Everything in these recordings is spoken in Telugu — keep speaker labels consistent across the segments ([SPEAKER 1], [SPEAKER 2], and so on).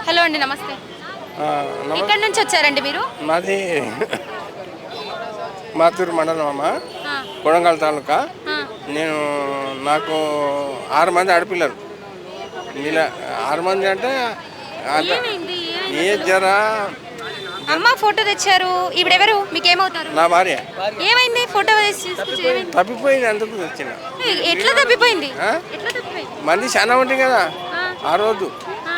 [SPEAKER 1] హలో అండి, నమస్తే.
[SPEAKER 2] నమస్తే.
[SPEAKER 1] ఎక్కడి నుంచి వచ్చారండి మీరు?
[SPEAKER 2] మాది మాతూరు మండలం అమ్మ,
[SPEAKER 1] ఆ,
[SPEAKER 2] కొడంగల్ తాలూకా.
[SPEAKER 1] ఆ.
[SPEAKER 2] నాకు 6 మంది ఆడపిల్లలు. ఇలా 6 మంది అంటే
[SPEAKER 1] ఏమైంది?
[SPEAKER 2] ఏ జరా
[SPEAKER 1] అమ్మ ఫోటో తెచ్చారు, ఇవిడెవరు? మీకేమవుతారు?
[SPEAKER 2] నా భార్య
[SPEAKER 1] ఏమైంది? ఫోటో తీసుకొచ్చి ఏమైంది?
[SPEAKER 2] తప్పిపోయింది, అందుకు వచ్చిన.
[SPEAKER 1] ఎట్లా తప్పిపోయింది?
[SPEAKER 2] ఆ?
[SPEAKER 1] ఎట్లా తప్పిపోయింది?
[SPEAKER 2] మంది చాలా ఉంటుంది కదా
[SPEAKER 1] ఆ,
[SPEAKER 2] ఆ రోజు.
[SPEAKER 1] ఆ.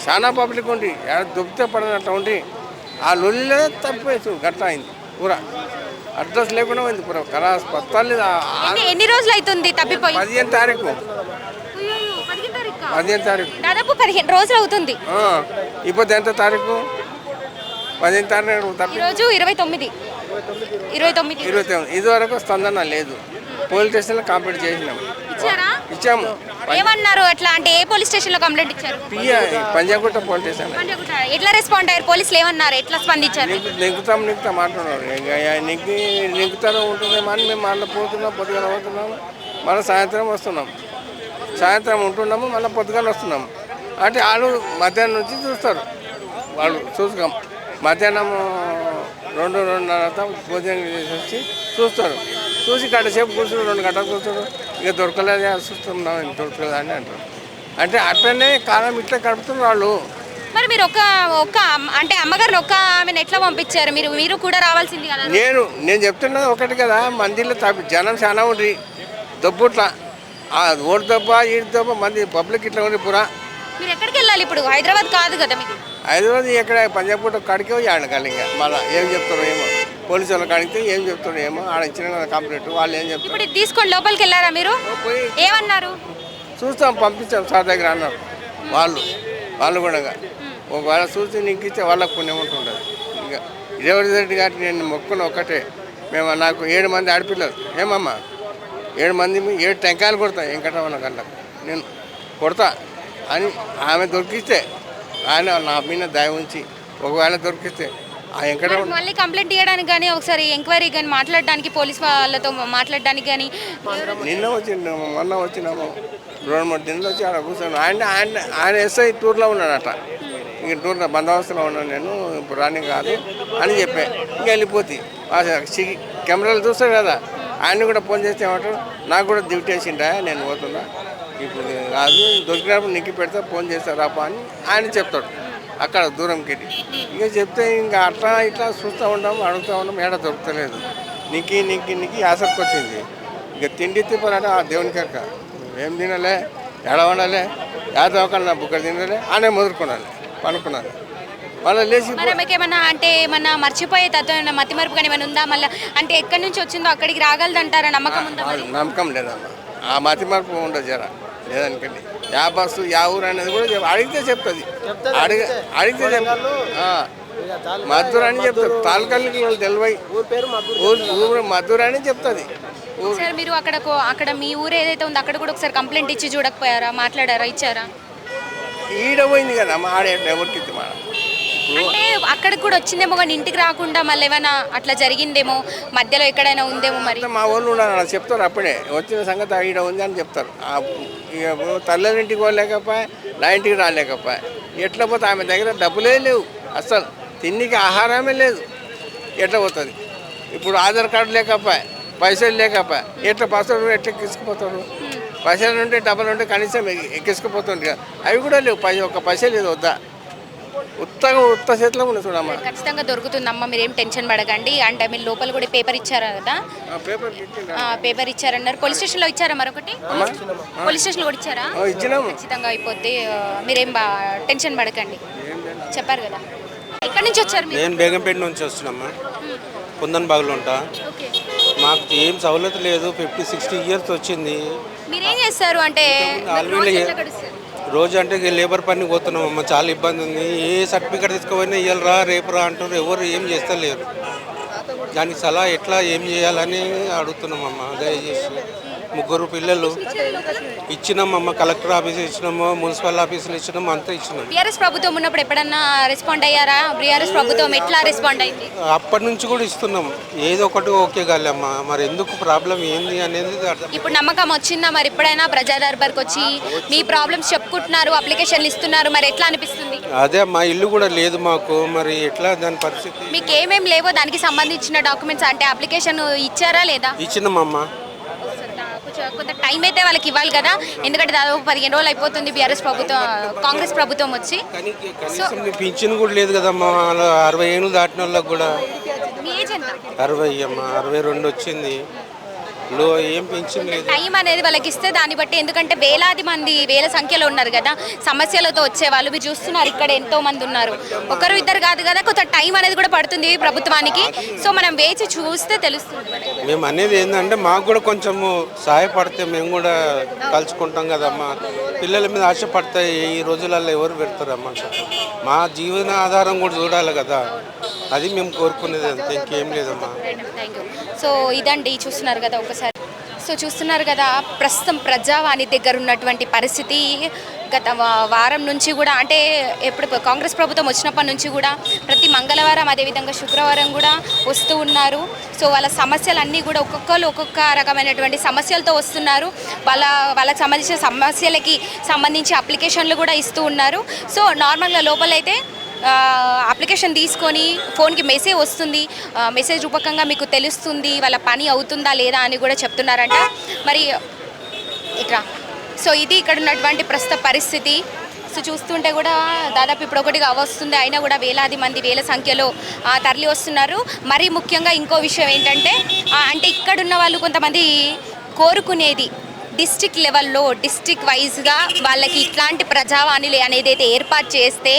[SPEAKER 2] చాలా పబ్లిక్ ఉండి దొబ్బితే పడినట్టు ఉండి ఆ లొల్లిలో తప్పిపోయి గట్ట అయింది పూరా. అడ్రస్ లేకుండా పోయింది పూరా. కరాస్ పత్తాలు
[SPEAKER 1] ఎన్ని రోజులు అవుతుంది తప్పిపోయి?
[SPEAKER 2] 15 తారీఖు.
[SPEAKER 1] అయ్యయ్యో, 15 తారీఖా?
[SPEAKER 2] 15 తారీఖు.
[SPEAKER 1] దాదాపు 15 రోజులు అవుతుంది.
[SPEAKER 2] ఇప్పుడు ఎంత తారీఖు? 15 తారీఖు తప్పి
[SPEAKER 1] ఈరోజు 29.
[SPEAKER 2] 29. ఇదివరకు స్పందన లేదు. పోలీస్ స్టేషన్లో కంప్లైంట్ చేసినాం. ఇచ్చాము.
[SPEAKER 1] ఏమన్నారు? అట్లా అంటే ఏ పోలీస్ స్టేషన్ లో కంప్లైంట్ ఇచ్చారు?
[SPEAKER 2] Panjagutta police station.
[SPEAKER 1] ఎట్లా రెస్పాండ్ అయ్యారు? పోలీసులు ఏమన్నారు? ఎట్లా స్పందించారు?
[SPEAKER 2] నింకుతాం అంటున్నారు. నింకుతారో ఉంటుందేమో అని మేము మళ్ళీ పోతున్నాం, పొద్దుగాల పోతున్నాము, మళ్ళీ సాయంత్రం వస్తున్నాం. సాయంత్రం ఉంటున్నాము, మళ్ళీ పొద్దుగాల వస్తున్నాము. అంటే వాళ్ళు మధ్యాహ్నం నుంచి చూస్తారు. వాళ్ళు చూసుకోం. మధ్యాహ్నం 2-2:30 భోజనం చేసి వచ్చి చూస్తారు. చూసి గంట సేపు కూర్చుని 2 గంటలు కూర్చుని ఇక దొరకలేదా చూస్తున్నాం, దొరకలేదా అని అంటారు. అంటే అట్లనే కాలం ఇట్లా గడుపుతున్నారు వాళ్ళు.
[SPEAKER 1] మరి మీరు అంటే అమ్మగారిని ఆమెను ఎట్లా పంపించారు? మీరు కూడా రావాల్సింది కదా.
[SPEAKER 2] నేను చెప్తున్నది ఒకటి కదా, మందిలో జనం చాలా ఉండి దొబ్బుట్ల ఓటు దెబ్బ ఈడు దెబ్బ మంది పబ్లిక్ ఇట్లా ఉండి పూరా.
[SPEAKER 1] మీరు ఎక్కడికి వెళ్ళాలి ఇప్పుడు? హైదరాబాద్ కాదు కదా మీకు.
[SPEAKER 2] హైదరాబాద్ ఎక్కడ పంజాబ్ కాడికే ఆడకాలి. ఇంకా మళ్ళీ ఏం చెప్తారో ఏమో, పోలీసు వాళ్ళకి అడిగితే ఏం చెప్తారో ఏమో. ఆడ ఇచ్చిన కంప్లైంట్ వాళ్ళు ఏం చెప్తారు.
[SPEAKER 1] ఇప్పుడు తీసుకొని లోపలికి వెళ్ళారా మీరు?
[SPEAKER 2] పోయి
[SPEAKER 1] ఏమన్నారు?
[SPEAKER 2] చూస్తాం, పంపించాం సార్ దగ్గర అన్నారు వాళ్ళు కూడా. ఒకవేళ చూసి నీకు ఇచ్చే వాళ్ళకు పుణ్యం ఉంటుండదు. ఇంకా రేవంత్ రెడ్డి గారికి నేను మొక్కున ఒకటే, నాకు 7 మంది ఆడపిల్లలు. ఏమమ్మా 7 మంది 7 టెంకాయలు కొడతా వెంకటరమణ గంటకు నేను కొడతా అని ఆమె దొరికిస్తే, ఆయన నా మీద దయ ఉంచి ఒకవేళ దొరికిస్తే ఆ వెంకటరమణ
[SPEAKER 1] మళ్ళీ కంప్లైంట్ ఇవ్వడానికి కానీ, ఒకసారి ఎంక్వైరీ కానీ మాట్లాడడానికి, పోలీస్ వాళ్ళతో మాట్లాడడానికి కానీ.
[SPEAKER 2] మొన్న వచ్చినాము 2-3 దినాలు వచ్చి ఆడ కూర్చొని ఆయన ఎస్ఐ టూర్లో ఉన్నాడట. ఇంక టూర్లో బందోబస్తులో ఉన్నాను నేను, ఇప్పుడు రాని కాదు అని చెప్పా. ఇంకా వెళ్ళిపోతే కెమెరాలు చూస్తాడు కదా, ఆయన కూడా ఫోన్ చేస్తే ఏమంటాడు, నాకు కూడా డ్యూటీ వేసిండా, నేను పోతున్నా, ఇప్పుడు కాదు దొరికినప్పుడు నిక్కి పెడితే ఫోన్ చేస్తారు రాపా అని ఆయన చెప్తాడు. అక్కడ దూరంకి వెళ్ళి ఇంకా చెప్తే ఇంకా అట్లా ఇట్లా చూస్తూ ఉంటాము, అడుగుతూ ఉన్నాము, ఏడా దొరకలేదు. నీకు ఆసక్తి వచ్చింది. ఇక తిండి తిప్పాలంటే ఆ దేవుని కనుక ఏం తినాలే, ఎడ వండాలి, యాదవకన్నా బుక్క తినాలి అనే మొదలుకున్నాను, పనుకున్నాను. మళ్ళీ లేచి
[SPEAKER 1] ఏమన్నా అంటే ఏమన్నా మర్చిపోయే తత్వం, మతి మరుపు కానీ ఏమైనా ఉందా? మళ్ళీ అంటే ఎక్కడి నుంచి వచ్చిందో అక్కడికి రాగలదంటారా? నమ్మకం ఉందా?
[SPEAKER 2] నమ్మకం లేదమ్మా, ఆ మతి మార్పు ఉండదు జరా లేదనుకోండి. యా బస్సు యా ఊరు అనేది కూడా అడిగితే చెప్తుంది. అడిగితే చెప్తాను. మధుర అని చెప్తారు. తాలూకాలకి తెలివై ఊరు మధుర అని చెప్తుంది.
[SPEAKER 1] సార్ మీరు అక్కడ మీ ఊరు ఏదైతే ఉందో అక్కడ కూడా ఒకసారి కంప్లైంట్ ఇచ్చి చూడకపోయారా? మాట్లాడారా? ఇచ్చారా?
[SPEAKER 2] ఈడ పోయింది కదా అమ్మ, ఆడ ఎవరికి ఇచ్చి మాట.
[SPEAKER 1] అంటే అక్కడికి కూడా వచ్చిందేమో కానీ ఇంటికి రాకుండా మళ్ళీ ఏమైనా అట్లా జరిగిందేమో, మధ్యలో ఎక్కడైనా ఉందేమో. మరి
[SPEAKER 2] మా వాళ్ళు ఉన్నారు చెప్తారు, అప్పుడే వచ్చిన సంగతి ఈడ ఉంది అని చెప్తారు. తల్లింటికి పోలేకపోయా, నా ఇంటికి రాలేకపోయా, ఎట్లా పోతే ఆమె దగ్గర డబ్బులే లేవు, అసలు తిండికి ఆహారమే లేదు, ఎట్లా పోతుంది? ఇప్పుడు ఆధార్ కార్డు లేకపోయా, పైసలు లేకపోయా, ఎట్లా బస్సులు ఎట్లా ఎక్కించుకుపోతారు? పైసలు ఉంటే డబ్బులు ఉంటే కనీసం ఎక్కించుకుపోతుంది. అవి కూడా లేవు, ఒక పైసలు లేదు, వద్దా ఉత్త చేతిలో ఉంది చూడమ్మా.
[SPEAKER 1] ఖచ్చితంగా దొరుకుతుందమ్మా, మీరేం టెన్షన్ పడకండి. అంటే మీరు లోపల కూడా పేపర్ ఇచ్చారా కదా? పేపర్ ఇచ్చారన్నారు. పోలీస్ స్టేషన్లో ఇచ్చారా? మరొకటి పోలీస్ స్టేషన్లో కూడా ఇచ్చారా? ఖచ్చితంగా అయిపోతే మీరేం టెన్షన్ పడకండి. చెప్పారు కదా. ఎక్కడి నుంచి వచ్చారు?
[SPEAKER 3] నేను బేగంపేట నుంచి వస్తున్నామ్మా, కుందన్ బాగులో ఉంటా. మాకు ఏం సౌలత లేదు. 50-60 ఇయర్స్ వచ్చింది.
[SPEAKER 1] మీరేం చేస్తారు? అంటే
[SPEAKER 3] రోజు అంటే లేబర్ పని పోతున్నామమ్మా, చాలా ఇబ్బంది ఉంది. ఏ సర్టిఫికేట్ తీసుకుపోయినా ఇవ్వరా రేపు రా అంటారు, ఎవరు ఏం చేస్తలేరు. దానికి సలహా ఎట్లా ఏం చేయాలని అడుగుతున్నామమ్మా. దయచేసి 3 పిల్లలు ఇచ్చినామమ్మ, కలెక్టర్ ఆఫీస్ ఇచ్చినాము, మున్సిపల్ ఆఫీసులు ఇచ్చినాము, అంతా ఇచ్చినాము.
[SPEAKER 1] బీఆర్ఎస్ ప్రభుత్వం ఉన్నప్పుడు ఎప్పుడన్నా రెస్పాండ్ అయ్యారా? బీఆర్ఎస్ ప్రభుత్వం ఎట్లా రెస్పాండ్ అయింది?
[SPEAKER 3] అప్పటి నుంచి కూడా ఇస్తున్నాం, ఏదో ఒకటి ఓకే కాలేమ్మా. మరి ఎందుకు ప్రాబ్లం ఏంది అనేది
[SPEAKER 1] ఇప్పుడు నమ్మకం వచ్చిందా? మరి ఇప్పుడైనా ప్రజా దర్బార్కి వచ్చి మీ ప్రాబ్లమ్స్ చెప్పుకుంటున్నారు, అప్లికేషన్లు ఇస్తున్నారు, మరి ఎట్లా అనిపిస్తుంది?
[SPEAKER 3] అదే మా ఇల్లు కూడా లేదు మాకు, మరి ఎట్లా దాని పరిస్థితి?
[SPEAKER 1] మీకు ఏమేమి లేవో దానికి సంబంధించిన డాక్యుమెంట్స్ అంటే అప్లికేషన్ ఇచ్చారా లేదా?
[SPEAKER 3] ఇచ్చినామమ్మా.
[SPEAKER 1] కొంత టైం అయితే వాళ్ళకి ఇవ్వాలి కదా, ఎందుకంటే దాదాపు 15 రోజులు అయిపోతుంది బీఆర్ఎస్ ప్రభుత్వం కాంగ్రెస్ ప్రభుత్వం వచ్చి.
[SPEAKER 3] కానీ కనీసం పింఛన్ కూడా లేదు కదమ్మా, 60 ఏళ్ళు దాటిన వాళ్ళకి కూడా.
[SPEAKER 1] మీ ఏజ్ ఎంత?
[SPEAKER 3] 60 అమ్మా, 62 వచ్చింది. ఏం పింఛన్ లేదు.
[SPEAKER 1] టైం అనేది వాళ్ళకి ఇస్తే దాన్ని బట్టి, ఎందుకంటే వేలాది మంది వేల సంఖ్యలో ఉన్నారు కదా సమస్యలతో వచ్చేవాళ్ళు. మీరు చూస్తున్నారు ఇక్కడ ఎంతో మంది ఉన్నారు, ఒకరు ఇద్దరు కాదు కదా, కొంత టైం అనేది కూడా పడుతుంది ప్రభుత్వానికి. సో మనం వేచి చూస్తే తెలుస్తుంది.
[SPEAKER 3] మేము అనేది ఏంటంటే మాకు కూడా కొంచెము సహాయపడితే మేము కూడా కలుసుకుంటాం కదమ్మా. పిల్లల మీద ఆశపడతాయి ఈ రోజులలో, ఎవరు పెడతారమ్మా? మా జీవన ఆధారం కూడా చూడాలి కదా, అది మేము కోరుకునేది, అంతే, ఇంకేం లేదమ్మా.
[SPEAKER 1] సో ఇదండి చూస్తున్నారు కదా ఒకసారి. సో చూస్తున్నారు కదా ప్రస్తుతం ప్రజావాణి దగ్గర ఉన్నటువంటి పరిస్థితి. గత వారం నుంచి కూడా, అంటే ఎప్పుడు కాంగ్రెస్ ప్రభుత్వం వచ్చినప్పటి నుంచి కూడా ప్రతి మంగళవారం అదేవిధంగా శుక్రవారం కూడా వస్తూ ఉన్నారు. సో వాళ్ళ సమస్యలన్నీ కూడా ఒక్కొక్కరు ఒక్కొక్క రకమైనటువంటి సమస్యలతో వస్తున్నారు. వాళ్ళకి సంబంధించిన సమస్యలకి సంబంధించి అప్లికేషన్లు కూడా ఇస్తూ ఉన్నారు. సో నార్మల్గా లోపలైతే అప్లికేషన్ తీసుకొని ఫోన్కి మెసేజ్ వస్తుంది, మెసేజ్ రూపకంగా మీకు తెలుస్తుంది వాళ్ళ పని అవుతుందా లేదా అని కూడా చెప్తున్నారంట. మరి ఇక్కడ సో ఇది ఇక్కడ ఉన్నటువంటి ప్రస్తుత పరిస్థితి. సో చూస్తుంటే కూడా దాదాపు ఇప్పుడు ఒకటిగా వస్తుంది, అయినా కూడా వేలాది మంది వేల సంఖ్యలో తరలి వస్తున్నారు. మరీ ముఖ్యంగా ఇంకో విషయం ఏంటంటే, అంటే ఇక్కడున్న వాళ్ళు కొంతమంది కోరుకునేది డిస్టిక్ లెవెల్లో డిస్టిక్ వైజ్గా వాళ్ళకి ఇట్లాంటి ప్రజావాణిలు అనేది అయితే ఏర్పాటు చేస్తే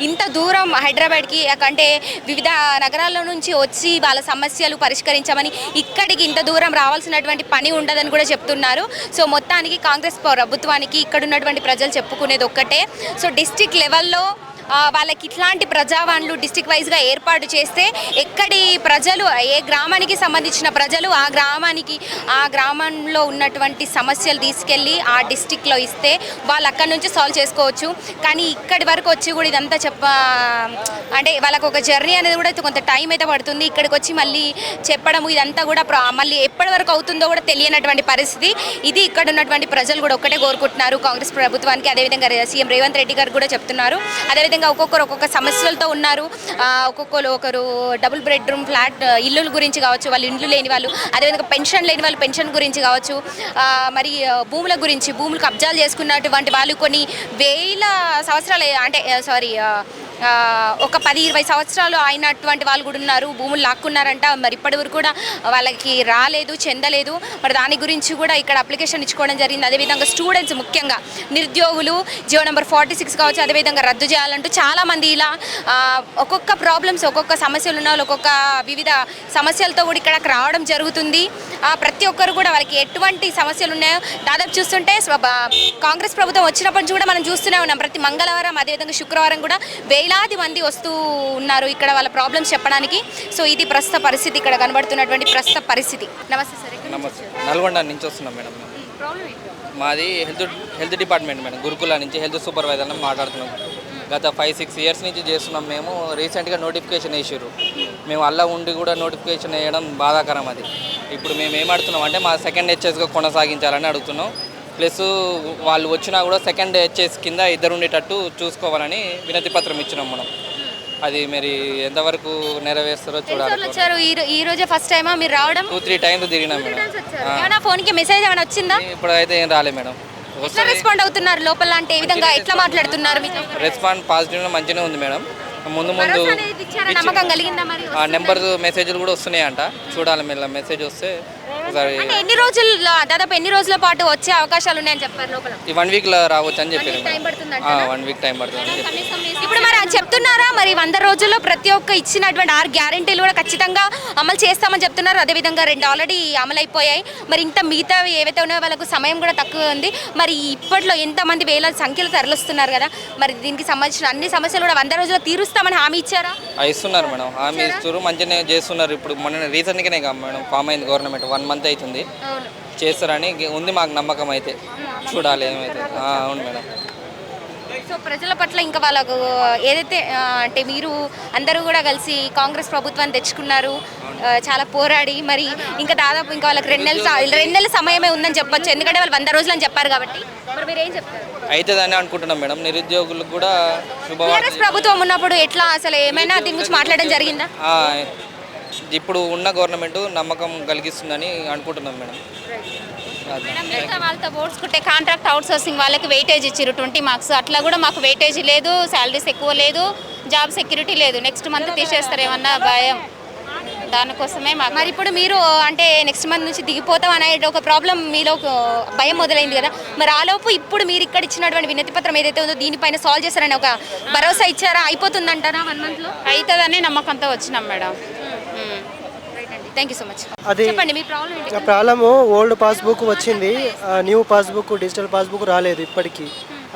[SPEAKER 1] ఇంత దూరం హైదరాబాద్కి, అంటే వివిధ నగరాల నుంచి వచ్చి వాళ్ళ సమస్యలు పరిష్కరించమని ఇక్కడికి ఇంత దూరం రావాల్సినటువంటి పని ఉండదని కూడా చెప్తున్నారు. సో మొత్తానికి కాంగ్రెస్ ప్రభుత్వానికి ఇక్కడ ఉన్నటువంటి ప్రజలు చెప్పుకునేది ఒక్కటే, సో డిస్టిక్ లెవెల్లో వాళ్ళకి ఇట్లాంటి ప్రజావాణులు డిస్టిక్ వైజ్గా ఏర్పాటు చేస్తే ఎక్కడి ప్రజలు, ఏ గ్రామానికి సంబంధించిన ప్రజలు ఆ గ్రామంలో ఉన్నటువంటి సమస్యలు తీసుకెళ్ళి ఆ డిస్టిక్లో ఇస్తే వాళ్ళు అక్కడి నుంచి సాల్వ్ చేసుకోవచ్చు. కానీ ఇక్కడి వరకు వచ్చి కూడా ఇదంతా అంటే వాళ్ళకు ఒక జర్నీ అనేది కూడా కొంత టైం అయితే పడుతుంది. ఇక్కడికి వచ్చి మళ్ళీ చెప్పడము ఇదంతా కూడా మళ్ళీ ఎప్పటి వరకు అవుతుందో కూడా తెలియనటువంటి పరిస్థితి. ఇది ఇక్కడ ఉన్నటువంటి ప్రజలు కూడా ఒక్కటే కోరుకుంటున్నారు కాంగ్రెస్ ప్రభుత్వానికి, అదేవిధంగా సీఎం రేవంత్ రెడ్డి గారు కూడా చెప్తున్నారు. అదేవిధంగా ఒక్కొక్కరు ఒక్కొక్క సమస్యలతో ఉన్నారు. ఒకరు డబుల్ బెడ్రూమ్ ఫ్లాట్ ఇల్లుల గురించి కావచ్చు, వాళ్ళు ఇండ్లు లేని వాళ్ళు, అదేవిధంగా పెన్షన్ లేని వాళ్ళు పెన్షన్ గురించి కావచ్చు, మరి భూముల గురించి, భూములు కబ్జాలు చేసుకున్నటువంటి వాళ్ళు కొన్ని వేల సంవత్సరాలు, అంటే ఒక 10-20 సంవత్సరాలు అయినటువంటి వాళ్ళు కూడా ఉన్నారు, భూములు లాక్కున్నారంట. మరి ఇప్పటి వరకు కూడా వాళ్ళకి రాలేదు, చెందలేదు. మరి దాని గురించి కూడా ఇక్కడ అప్లికేషన్ ఇచ్చుకోవడం జరిగింది. అదేవిధంగా స్టూడెంట్స్, ముఖ్యంగా నిరుద్యోగులు జీవో నెంబర్ 46 కావచ్చు, అదేవిధంగా రద్దు చేయాలంటూ చాలామంది ఇలా ఒక్కొక్క ప్రాబ్లమ్స్, ఒక్కొక్క సమస్యలు ఉన్న వాళ్ళు ఒక్కొక్క వివిధ సమస్యలతో కూడా ఇక్కడికి రావడం జరుగుతుంది. ప్రతి ఒక్కరు కూడా వాళ్ళకి ఎటువంటి సమస్యలు ఉన్నాయో దాదాపు చూస్తుంటే కాంగ్రెస్ ప్రభుత్వం వచ్చినప్పటి నుంచి కూడా మనం చూస్తూనే ఉన్నాం. ప్రతి మంగళవారం అదేవిధంగా శుక్రవారం కూడా వేలాది మంది వస్తూ ఉన్నారు ఇక్కడ వాళ్ళ ప్రాబ్లమ్స్ చెప్పడానికి. సో ఇది ప్రస్తుత పరిస్థితి, ఇక్కడ కనబడుతున్నటువంటి ప్రస్తుత పరిస్థితి. నమస్తే సార్.
[SPEAKER 4] నమస్తే. నల్గొండ నుంచి వస్తున్నాం మేడం. మాది హెల్త్ డిపార్ట్మెంట్ మేడం, గురుకుల నుంచి హెల్త్ సూపర్వైజర్ని మాట్లాడుతున్నాం. గత 5-6 ఇయర్స్ నుంచి చేస్తున్నాం. మేము రీసెంట్గా నోటిఫికేషన్ వేసారు. మేము అలా ఉండి కూడా నోటిఫికేషన్ వేయడం బాధాకరం. అది ఇప్పుడు మేము ఏమడుతున్నాం అంటే మా సెకండ్ హెచ్ఎస్గా కొనసాగించాలని అడుగుతున్నాం. ప్లస్ వాళ్ళు వచ్చినా కూడా సెకండ్ హెచ్ఎస్ కింద ఇద్దరు ఉండేటట్టు చూసుకోవాలని వినతి పత్రం ఇచ్చినాం మనం. అది మరి ఎంతవరకు నెరవేరుస్తారో చూడాలి.
[SPEAKER 1] ఈ రోజే ఫస్ట్ టైమా మీరు రావడం?
[SPEAKER 4] 2-3 టైమ్స్ తిరిగినాం మేడం.
[SPEAKER 1] ఫోన్కి మెసేజ్ ఏమైనా వచ్చిందా?
[SPEAKER 4] ఇప్పుడైతే ఏం రాలేదు మేడం.
[SPEAKER 1] ఎట్లా రెస్పాండ్ అవుతున్నారు లోపల, అంటే ఏ విధంగా ఎట్లా మాట్లాడుతున్నారు?
[SPEAKER 4] రెస్పాండ్ పాజిటివ్గా మంచిగానే ఉంది మేడం. ముందు
[SPEAKER 1] నమ్మకం కలిగిందా? మరి
[SPEAKER 4] ఆ నెంబర్ మెసేజ్లు కూడా వస్తున్నాయంట, చూడాలి. మళ్ళీ మెసేజ్ వస్తే
[SPEAKER 1] అంటే దాదాపు ఎన్ని రోజుల పాటు వచ్చే అవకాశాలు ఉన్నాయని చెప్పారు లోపల?
[SPEAKER 4] ఈ 1 వీక్లో రావచ్చు అని చెప్పారు. 1 వీక్ టైం పడుతుంది.
[SPEAKER 1] ఇప్పుడు మరి చెప్తున్నారా మరి 100 రోజుల్లో ప్రతి ఒక్క ఇచ్చినటువంటి 6 గ్యారెంటీలు కూడా ఖచ్చితంగా అమలు చేస్తామని చెప్తున్నారు. అదేవిధంగా 2 ఆల్రెడీ అమలు అయిపోయాయి. మరి ఇంత మిగతా ఏవైతే ఉన్నాయో వాళ్ళకు సమయం కూడా తక్కువ ఉంది. మరి ఇప్పట్లో ఎంతమంది వేల సంఖ్యలో తరలిస్తున్నారు కదా, మరి దీనికి సంబంధించిన అన్ని సమస్యలు కూడా 100 రోజుల్లో తీరుస్తామని హామీ ఇచ్చారా?
[SPEAKER 4] ఇస్తున్నారు మేడం, హామీ ఇస్తారు, మంచిగానే చేస్తున్నారు. ఇప్పుడు మొన్న రీసెంట్గానే మేడం ఫామ్ అయింది గవర్నమెంట్, 1 మంత్ అవుతుంది. చేస్తారని ఉంది మాకు నమ్మకం. అయితే చూడాలి ఏమైతే. అవును మేడం.
[SPEAKER 1] సో ప్రజల పట్ల ఇంకా వాళ్ళకు ఏదైతే అంటే మీరు అందరూ కూడా కలిసి కాంగ్రెస్ ప్రభుత్వాన్ని తెచ్చుకున్నారు, చాలా పోరాడి, మరి ఇంకా దాదాపు ఇంకా వాళ్ళకి 2 నెలల సమయమే ఉందని చెప్పొచ్చు, ఎందుకంటే వాళ్ళు 100 రోజులు అని చెప్పారు కాబట్టి. మరి మీరు ఏం చెప్తారు?
[SPEAKER 4] అవుతుందని అనుకుంటున్నాం మేడం. నిరుద్యోగులకు కూడా శుభవార్త.
[SPEAKER 1] టీఆర్ఎస్ ప్రభుత్వం ఉన్నప్పుడు ఎట్లా అసలు ఏమైనా దీని గురించి మాట్లాడడం జరిగిందా?
[SPEAKER 4] ఇప్పుడు ఉన్న గవర్నమెంట్ నమ్మకం కలిగిస్తుందని అనుకుంటున్నాం మేడం.
[SPEAKER 1] మేడం మిగతా వాళ్ళతో పోల్చుకుంటే కాంట్రాక్ట్ అవుట్ సోర్సింగ్ వాళ్ళకి వెయిటేజ్ ఇచ్చారు 20 మార్క్స్. అట్లా కూడా మాకు వెయిటేజ్ లేదు, శాలరీస్ ఎక్కువ లేదు, జాబ్ సెక్యూరిటీ లేదు. నెక్స్ట్ మంత్ తీసేస్తారు ఏమన్నా భయం, దానికోసమే మాకు. మరి ఇప్పుడు మీరు అంటే నెక్స్ట్ మంత్ నుంచి దిగిపోతాం అనే ఒక ప్రాబ్లం మీలో భయం మొదలైంది కదా, మరి ఆలోపు ఇప్పుడు మీరు ఇక్కడ ఇచ్చినటువంటి వినతి పత్రం ఏదైతే ఉందో దీనిపైన సాల్వ్ చేస్తారని ఒక భరోసా ఇచ్చారా? అయిపోతుందంటారా 1 monthలో?
[SPEAKER 5] అవుతుందని నమ్మకంతో వచ్చినాం madam.
[SPEAKER 1] Thank you so much.
[SPEAKER 6] అది
[SPEAKER 1] చెప్పండి మీ ప్రాబ్లం ఏంటి?
[SPEAKER 6] ప్రాబ్లము ఓల్డ్ పాస్బుక్ వచ్చింది, న్యూ పాస్బుక్ డిజిటల్ పాస్బుక్ రాలేదు ఇప్పటికీ.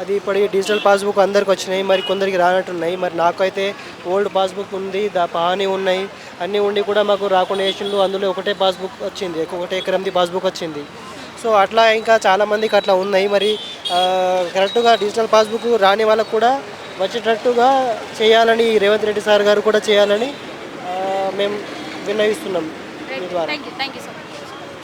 [SPEAKER 6] అది ఇప్పటికి డిజిటల్ పాస్బుక్ అందరికి వచ్చినాయి, మరి కొందరికి రానట్టున్నాయి. మరి నాకైతే ఓల్డ్ పాస్బుక్ ఉంది, పానీ ఉన్నాయి, అన్నీ ఉండి కూడా మాకు రాకుండా చేసిండు. అందులో ఒకటే పాస్బుక్ వచ్చింది, ఒకటే ఎకరంది పాస్బుక్ వచ్చింది. సో అట్లా ఇంకా చాలామందికి అట్లా ఉన్నాయి. మరి కరెక్ట్గా డిజిటల్ పాస్బుక్ రాని వాళ్ళకు కూడా వచ్చేటట్టుగా చేయాలని రేవంత్ రెడ్డి సార్ గారు కూడా చేయాలని మేము విన్నవిస్తున్నాం మీ ద్వారా.
[SPEAKER 1] Thank you so much.